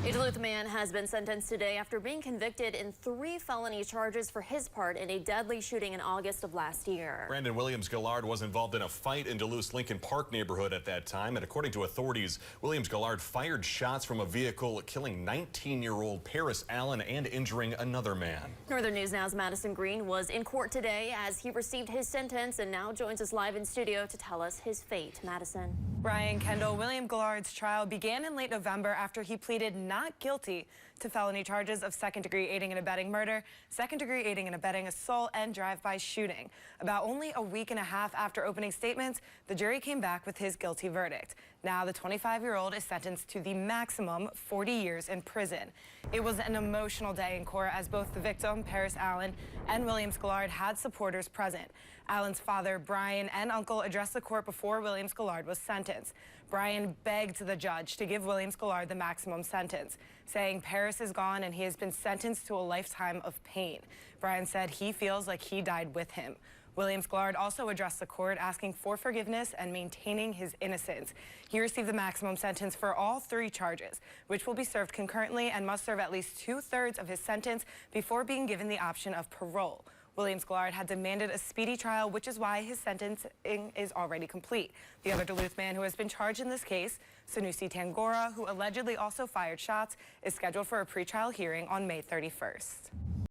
A Duluth man has been sentenced today after being convicted in 3 felony charges for his part in a deadly shooting in August of last year. Brandon Williams-Gillard was involved in a fight in Duluth's Lincoln Park neighborhood at that time, and according to authorities, Williams-Gillard fired shots from a vehicle, killing 19-year-old Paris Allen and injuring another man. Northern News Now's Madison Green was in court today as he received his sentence and now joins us live in studio to tell us his fate. Madison. Brian Kendall Williams-Gillard's trial began in late November after he pleaded not guilty to felony charges of second-degree aiding and abetting murder, second-degree aiding and abetting assault, and drive-by shooting. About only a week and a half after opening statements, the jury came back with his guilty verdict. Now the 25-year-old is sentenced to the maximum 40 years in prison. It was an emotional day in court as both the victim, Paris Allen, and Williams-Gillard had supporters present. Allen's father, Brian, and uncle addressed the court before Williams-Gillard was sentenced. Brian begged the judge to give Williams-Gillard the maximum sentence, saying Paris is gone and he has been sentenced to a lifetime of pain. Brian said he feels like he died with him. Williams-Gillard also addressed the court, asking for forgiveness and maintaining his innocence. He received the maximum sentence for all 3 charges, which will be served concurrently and must serve at least 2/3 of his sentence before being given the option of parole. Williams-Gillard had demanded a speedy trial, which is why his sentencing is already complete. The other Duluth man who has been charged in this case, Sanusi Tangora, who allegedly also fired shots, is scheduled for a pretrial hearing on May 31st.